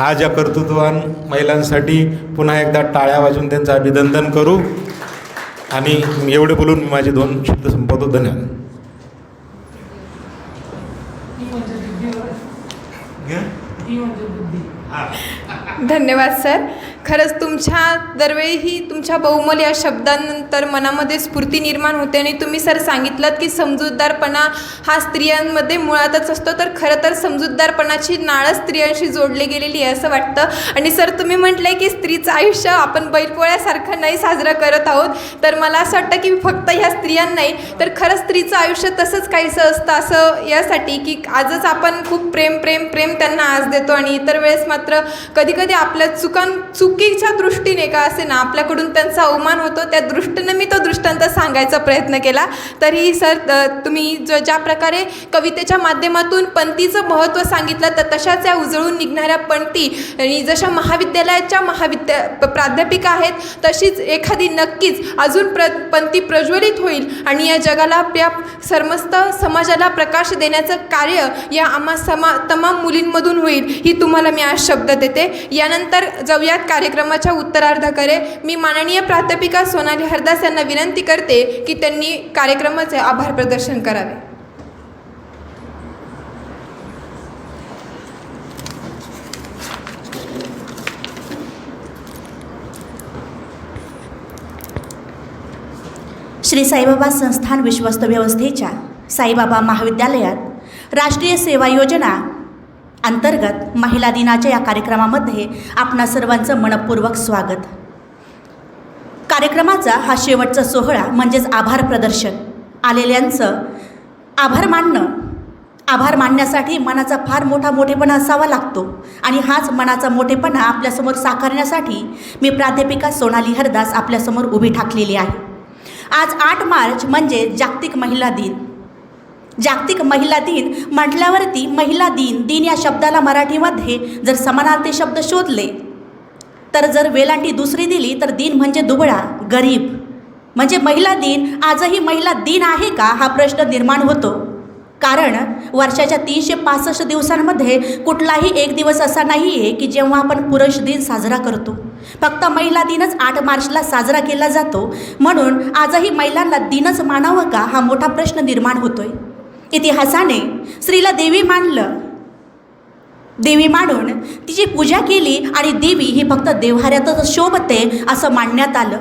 आज या कर्तृत्ववान महिलांसाठी पुन्हा एकदा टाळ्या वाजवून त्यांचं अभिनंदन करू आणि एवढे बोलून मी माझे 2 शब्द संपवतो. धन्यवाद. धन्यवाद सर. खरंच तुमच्या दरवेळीही तुमच्या बहुमोल या शब्दांनंतर मनामध्ये स्फूर्ती निर्माण होते आणि तुम्ही सर सांगितलं की समजूतदारपणा हा स्त्रियांमध्ये मुळातच असतो. तर खरं तर समजूतदारपणाची नाळं स्त्रियांशी जोडली गेलेली आहे असं वाटतं. आणि सर तुम्ही म्हटलं की स्त्रीचं आयुष्य आपण बैलपोळ्यासारखं नाही साजरं करत आहोत. तर मला असं वाटतं की फक्त ह्या स्त्रियांना नाही तर खरंच स्त्रीचं आयुष्य तसंच काहीसं असतं, असं यासाठी की आजच आपण खूप प्रेम प्रेम प्रेम त्यांना आज देतो आणि इतर वेळेस मात्र कधीकधी आपल्या चुकीच्या दृष्टीने का असे ना आपल्याकडून त्यांचा अवमान होतो. त्या दृष्टीनं मी तो दृष्टांत सांगायचा प्रयत्न केला. तरी सर तुम्ही ज्या प्रकारे कवितेच्या माध्यमातून पंक्तीचं महत्त्व सांगितलं तर तशाच या उजळून निघणाऱ्या पंक्ती आणि जशा महाविद्यालयाच्या प्राध्यापिका आहेत तशीच एखादी नक्कीच अजून पंक्ती प्रज्वलित होईल आणि या जगाला या समस्त समाजाला प्रकाश देण्याचं कार्य या आम्हा तमाम मुलींमधून होईल ही तुम्हाला मी आज शब्द देते. यानंतर जाऊयात कार्यक्रमाच्या उत्तरार्धाकडे मी माननीय प्राध्यापिका सोनाली हरदास यांना विनंती करते की त्यांनी कार्यक्रमाचे आभार प्रदर्शन करावे. श्री साईबाबा संस्थान विश्वस्त व्यवस्थेच्या साईबाबा महाविद्यालयात राष्ट्रीय सेवा योजना अंतर्गत महिला दिनाच्या या कार्यक्रमामध्ये आपणा सर्वांचं मनपूर्वक स्वागत. कार्यक्रमाचा हा शेवटचा सोहळा म्हणजेच आभार प्रदर्शन. आलेल्यांचं आभार मानण्यासाठी मनाचा फार मोठा मोठेपणा असावा लागतो आणि हाच मनाचा मोठेपणा आपल्यासमोर साकारण्यासाठी मी प्राध्यापिका सोनाली हरदास आपल्यासमोर उभी ठाकलेली आहे. आज 8 मार्च म्हणजे जागतिक महिला दिन. जागतिक महिला दिन म्हटल्यावरती महिला दिन या शब्दाला मराठीमध्ये जर समानार्थी शब्द शोधले तर जर वेलांटी दुसरी दिली तर दिन म्हणजे दुबळा गरीब. म्हणजे महिला दिन आजही महिला दिन आहे का हा प्रश्न निर्माण होतो. कारण वर्षाच्या 365 दिवसांमध्ये कुठलाही एक दिवस असा नाही आहे की जेव्हा आपण पुरुष दिन साजरा करतो. फक्त महिला दिनच 8 मार्चला साजरा केला जातो. म्हणून आजही महिलांना दिनच मानावं का हा मोठा प्रश्न निर्माण होतोय. इतिहासाने स्त्रीला देवी मानलं. देवी मानून तिची पूजा केली आणि देवी ही फक्त देव्हाऱ्यातच शोभते असं मानण्यात आलं.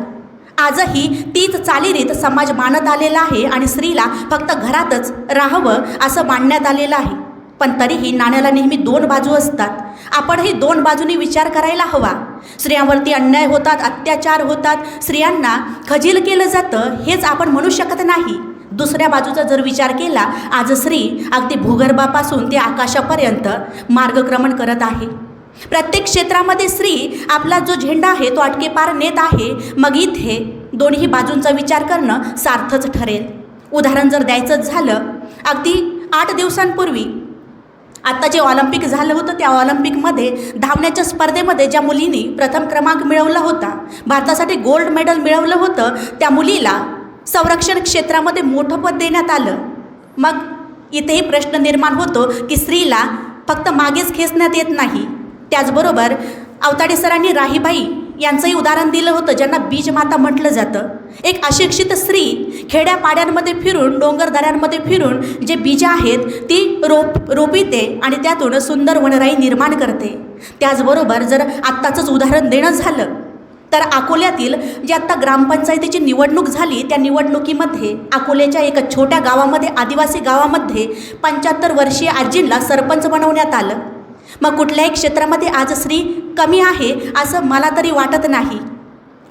आजही तीच चालीरीत समाज मानत आलेला आहे आणि स्त्रीला फक्त घरातच राहावं असं मानण्यात आलेलं आहे. पण तरीही नाण्याला नेहमी 2 बाजू असतात. आपणही 2 बाजूंनी विचार करायला हवा. स्त्रियांवरती अन्याय होतात, अत्याचार होतात, स्त्रियांना खजील केलं जातं हेच आपण म्हणू शकत नाही. दुसऱ्या बाजूचा जर विचार केला आज स्त्री अगदी भूगर्भापासून ते आकाशापर्यंत मार्गक्रमण करत आहे. प्रत्येक क्षेत्रामध्ये स्त्री आपला जो झेंडा आहे तो अटकेपार नेत आहे. मग इथे दोन्ही बाजूंचा विचार करणं सार्थच ठरेल. उदाहरण जर द्यायचं झालं अगदी 8 दिवसांपूर्वी आत्ता जे ऑलिम्पिक झालं होतं त्या ऑलिम्पिकमध्ये धावण्याच्या स्पर्धेमध्ये ज्या मुलींनी प्रथम क्रमांक मिळवला होता, भारतासाठी गोल्ड मेडल मिळवलं होतं, त्या मुलीला संरक्षण क्षेत्रामध्ये मोठं पद देण्यात आलं. मग इथेही प्रश्न निर्माण होतो की स्त्रीला फक्त मागेच खेचण्यात येत नाही. त्याचबरोबर अवताडे सरांनी राहीबाई यांचंही उदाहरण दिलं होतं ज्यांना बीजमाता म्हटलं जातं. एक अशिक्षित स्त्री खेड्यापाड्यांमध्ये फिरून डोंगरदऱ्यांमध्ये फिरून जे बीज आहेत ती रोपिते आणि त्यातून सुंदर वनराई निर्माण करते. त्याचबरोबर जर आत्ताचंच उदाहरण देणं झालं तर अकोल्यातील जी आत्ता ग्रामपंचायतीची निवडणूक झाली त्या निवडणुकीमध्ये अकोल्याच्या एका छोट्या गावामध्ये आदिवासी गावामध्ये 75 वर्षीय आजींना सरपंच बनवण्यात आलं. मग कुठल्याही क्षेत्रामध्ये आज स्त्री कमी आहे असं मला तरी वाटत नाही.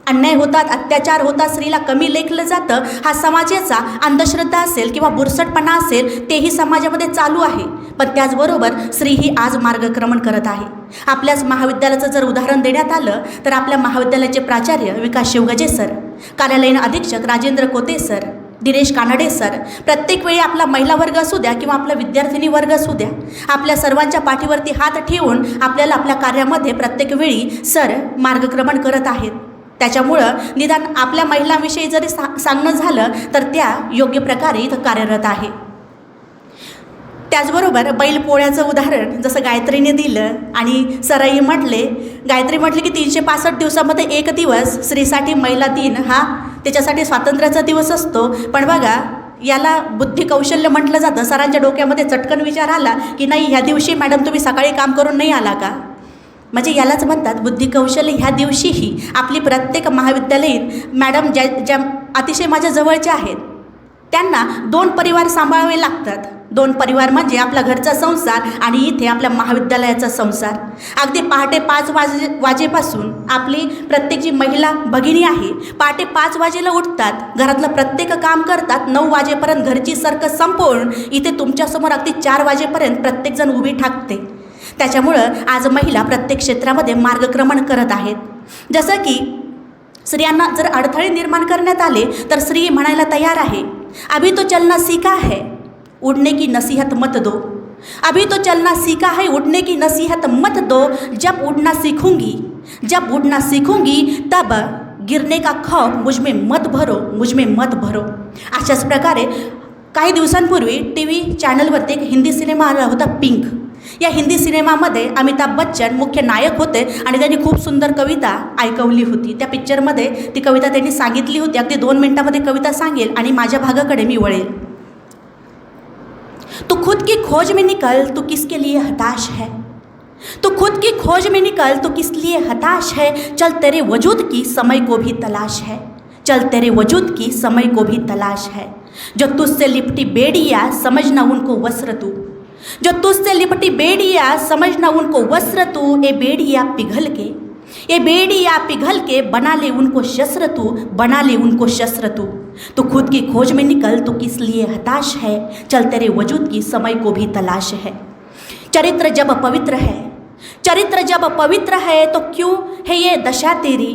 अन्याय होतात, अत्याचार होतात, स्त्रीला कमी लेखलं जातं हा समाजाचा अंधश्रद्धा असेल किंवा बुरसटपणा असेल तेही समाजामध्ये चालू आहे. पण त्याचबरोबर स्त्री ही आज मार्गक्रमण करत आहे. आपल्याच महाविद्यालयाचं जर उदाहरण देण्यात आलं तर आपल्या महाविद्यालयाचे प्राचार्य विकास शिवगजे सर, कार्यालयीन अधीक्षक राजेंद्र कोते सर, दिनेश कानडे सर, प्रत्येक वेळी आपला महिला वर्ग असू द्या किंवा आपला विद्यार्थिनी वर्ग असू द्या आपल्या सर्वांच्या पाठीवरती हात ठेवून आपल्याला आपल्या कार्यामध्ये प्रत्येक वेळी सर मार्गक्रमण करत आहेत. त्याच्यामुळं निदान आपल्या महिलांविषयी जरी सांगणं झालं तर त्या योग्य प्रकारे इथं कार्यरत आहे. त्याचबरोबर बैलपोळ्याचं उदाहरण जसं गायत्रीने दिलं आणि सराई गायत्री म्हटले की 365 दिवसामध्ये एक दिवस स्त्रीसाठी महिला दिन हा त्याच्यासाठी स्वातंत्र्याचा दिवस असतो. पण बघा याला बुद्धी कौशल्य म्हटलं जातं. सरांच्या डोक्यामध्ये चटकन विचार आला की नाही ह्या दिवशी मॅडम तुम्ही सकाळी काम करून नाही आला का. म्हणजे यालाच म्हणतात बुद्धी कौशल्य. ह्या दिवशीही आपली प्रत्येक महाविद्यालयीन मॅडम ज्या अतिशय माझ्या जवळच्या आहेत त्यांना 2 परिवार सांभाळावे लागतात. 2 परिवार म्हणजे आपला घरचा संसार आणि इथे आपल्या महाविद्यालयाचा संसार. अगदी पहाटे 5 वाजेपासून आपली प्रत्येक जी महिला भगिनी आहे पहाटे 5 वाजेला उठतात, घरातलं प्रत्येक काम करतात, 9 वाजेपर्यंत घरची सरकं संपवून इथे तुमच्यासमोर अगदी 4 वाजेपर्यंत प्रत्येकजण उभी ठाकते. त्याच्यामुळं आज महिला प्रत्येक क्षेत्रामध्ये मार्गक्रमण करत आहेत. जसं की स्त्रियांना जर अडथळे निर्माण करण्यात आले तर स्त्री म्हणायला तयार आहे अभी तो चलना सीखा है उड़ने की नसीहत मत दो. अभी तो चलना सीखा है उड़ने की नसीहत मत दो. जब उड़ना सीखूंगी तब गिरने का खौफ मुझ में मत भरो. अशाच प्रकारे काही दिवसांपूर्वी TV चॅनलवरती एक हिंदी सिनेमा आला होता पिंक. या हिंदी सिनेमामध्ये अमिताभ बच्चन मुख्य नायक होते आणि त्यांनी खूप सुंदर कविता ऐकवली होती. त्या पिक्चरमध्ये ती कविता त्यांनी सांगितली होती. अगदी 2 मिनिटामध्ये कविता सांगेल आणि माझ्या भागाकडे मी वळेल. तू खुद की खोज में निकल, तू किसके लिए हताश है. तू खुद की खोज में निकल, तू किस लिए हताश है. चल तेरे वजूद की समय को भी तलाश है. चल तेरे वजूद की समय को भी तलाश है. जो तुझसे लिपटी बेड़ियाँ समझना उनको वस्त्र तू. जो तुझसे लिपटी बेड़ियाँ समझना उनको वस्त्र तू. ये बेड़ियाँ पिघल के, ये बेड़ियाँ पिघल के बना ले उनको शस्त्र तू. बना ले उनको शस्त्र तू. तो खुद की खोज में निकल, तो किस लिए हताश है. चल तेरे वजूद की समय को भी तलाश है. चरित्र जब पवित्र है, चरित्र जब पवित्र है, तो क्यों है ये दशा तेरी.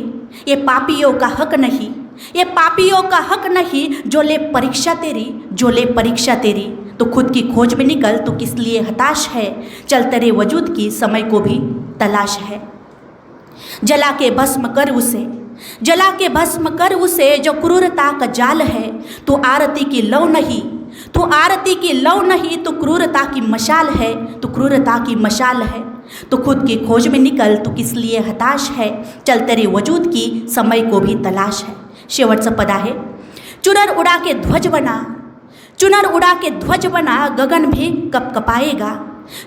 ये पापियों का हक नहीं, ये पापियों का हक नहीं. जो ले परीक्षा तेरी, जो ले परीक्षा तेरी. तो खुद की खोज में निकल, तो किस लिए हताश है. चल तेरे वजूद की समय को भी तलाश है. जला के भस्म कर उसे, जला के भस्म कर उसे, जो क्रूरता का जाल है. तो आरती की लौ नहीं, तो आरती की लौ नहीं. तो क्रूरता की मशाल है, तो क्रूरता की मशाल है. तो खुद की खोज में निकल, तो किस लिए हताश है. चल तेरे वजूद की समय को भी तलाश है. शेवटचं पद आहे. चुनर उड़ा के ध्वज बना, चुनर उड़ा के ध्वज बना, गगन भी कप कपाएगा.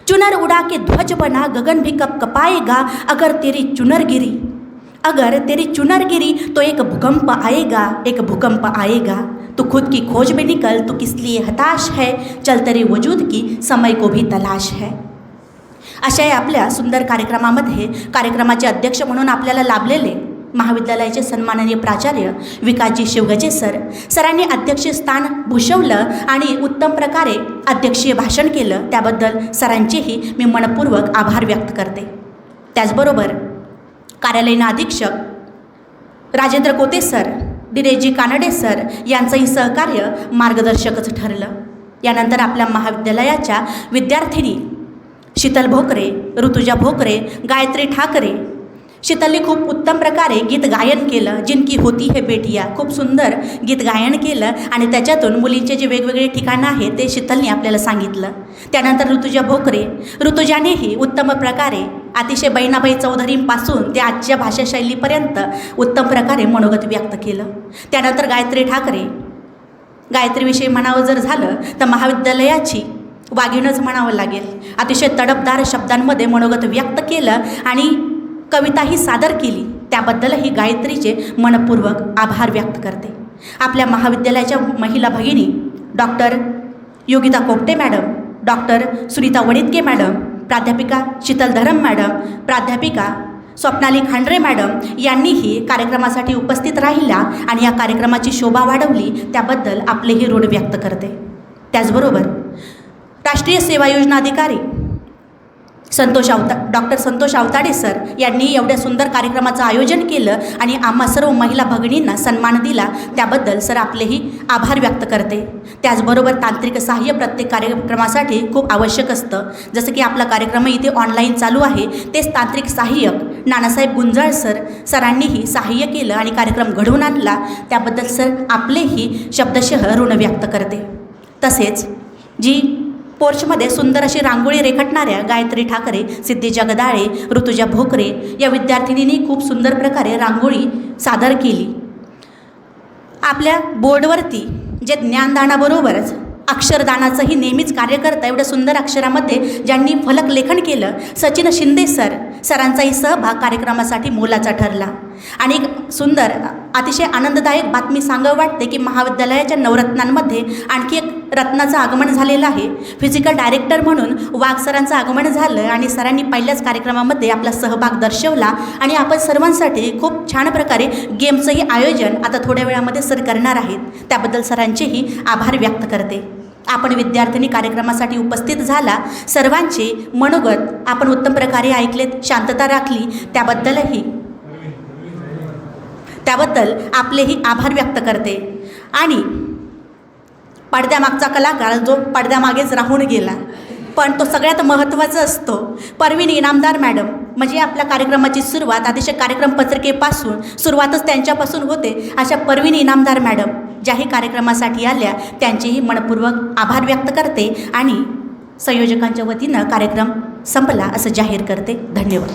चुनर उड़ा के ध्वज बना, गगन भी कप कपाएगा. अगर तेरी चुनर गिरी, अगर तेरी चुनर गिरी, तो एक भूकंप आएगा, एक भूकंप आएगा. तो खुद की खोज में निकल, तो किस लिए हताश है. चल तेरे वजूद की समय को भी तलाश है. अशा या आपल्या सुंदर कार्यक्रमामध्ये कार्यक्रमाचे अध्यक्ष म्हणून आपल्याला लाभलेले महाविद्यालयाचे सन्माननीय प्राचार्य विकासजी शिवगजे सर, सरांनी अध्यक्षस्थान भूषवलं आणि उत्तम प्रकारे अध्यक्षीय भाषण केलं. त्याबद्दल सरांचेही मी मनपूर्वक आभार व्यक्त करते. त्याचबरोबर कार्यालयीन अधीक्षक राजेंद्र कोते सर, दिनेशजी कानडे सर यांचंही सहकार्य मार्गदर्शकच ठरलं. यानंतर आपल्या महाविद्यालयाच्या विद्यार्थिनी शीतल भोकरे, ऋतुजा भोकरे, गायत्री ठाकरे. शीतलने खूप उत्तम प्रकारे गीत गायन केलं. जिनकी होती है बेटिया, खूप सुंदर गीत गायन केलं आणि त्याच्यातून मुलींचे जे वेगवेगळे ठिकाणं आहेत ते शीतलने आपल्याला सांगितलं. त्यानंतर ऋतुजा भोकरे, ऋतुजानेही उत्तम प्रकारे अतिशय बहिणाबाई चौधरींपासून ते आजच्या भाषाशैलीपर्यंत उत्तम प्रकारे मनोगत व्यक्त केलं. त्यानंतर गायत्री ठाकरे, गायत्रीविषयी म्हणावं जर झालं तर महाविद्यालयाची वाघीणच म्हणावं लागेल. अतिशय तडफदार शब्दांमध्ये मनोगत व्यक्त केलं आणि कविताही सादर केली. त्याबद्दलही गायत्रीचे मनपूर्वक आभार व्यक्त करते. आपल्या महाविद्यालयाच्या महिला भगिनी doctor Yogita Kopate madam, doctor Sunita Waditke madam, प्राध्यापिका शीतल धरम मॅडम, प्राध्यापिका स्वप्नाली खांडरे मॅडम यांनीही कार्यक्रमासाठी उपस्थित राहिल्या आणि या कार्यक्रमाची शोभा वाढवली. त्याबद्दल आपलेही ऋण व्यक्त करते. त्याचबरोबर राष्ट्रीय सेवा योजना अधिकारी डॉक्टर संतोष अवताडे सर यांनी एवढ्या सुंदर कार्यक्रमाचं आयोजन केलं आणि आम्हा सर्व महिला भगिनींना सन्मान दिला. त्याबद्दल सर आपलेही आभार व्यक्त करते. त्याचबरोबर तांत्रिक सहाय्य प्रत्येक कार्यक्रमासाठी खूप आवश्यक असतं. जसं की आपला कार्यक्रम इथे ऑनलाईन चालू आहे, तेच तांत्रिक सहाय्यक नानासाहेब गुंजाळ सरांनीही सहाय्य केलं आणि कार्यक्रम घडवून आणला. त्याबद्दल सर आपलेही शब्दशः ऋण व्यक्त करते. तसेच जी पोर्चमध्ये सुंदर अशी रांगोळी रेखाटणाऱ्या गायत्री ठाकरे, सिद्धी जगदाळे, ऋतुजा भोकरे या विद्यार्थिनींनी खूप सुंदर प्रकारे रांगोळी सादर केली. आपल्या बोर्डवरती जे ज्ञानदानाबरोबरच अक्षरदानाचंही नेहमीच कार्य करता एवढ्या सुंदर अक्षरामध्ये ज्यांनी फलक लेखन केलं सचिन शिंदे सरांचाही सहभाग कार्यक्रमासाठी मोलाचा ठरला. आणि एक सुंदर अतिशय आनंददायक बातमी सांगावं वाटते की महाविद्यालयाच्या नवरत्नांमध्ये आणखी एक रत्नाचं आगमन झालेलं आहे. फिजिकल डायरेक्टर म्हणून वाघ सरांचं आगमन झालं आणि सरांनी पहिल्याच कार्यक्रमामध्ये आपला सहभाग दर्शवला आणि आपण सर्वांसाठी खूप छान प्रकारे गेमचंही आयोजन आता थोड्या वेळामध्ये सर करणार आहेत. त्याबद्दल सरांचेही आभार व्यक्त करते. आपण विद्यार्थिनी कार्यक्रमासाठी उपस्थित झाला, सर्वांचे मनोगत आपण उत्तम प्रकारे ऐकलेत, शांतता राखली, त्याबद्दल आपलेही आभार व्यक्त करते. आणि पडद्यामागचा कलाकार जो पडद्यामागेच राहून गेला पण तो सगळ्यात महत्त्वाचा असतो. परवीन इनामदार मॅडम म्हणजे आपल्या कार्यक्रमाची सुरुवात अतिशय कार्यक्रम पत्रिकेपासून सुरुवातच त्यांच्यापासून होते. अशा परवीन इनामदार मॅडम ज्याही कार्यक्रमासाठी आल्या त्यांचेही मनपूर्वक आभार व्यक्त करते आणि संयोजकांच्या वतीनं कार्यक्रम संपला असं जाहीर करते. धन्यवाद.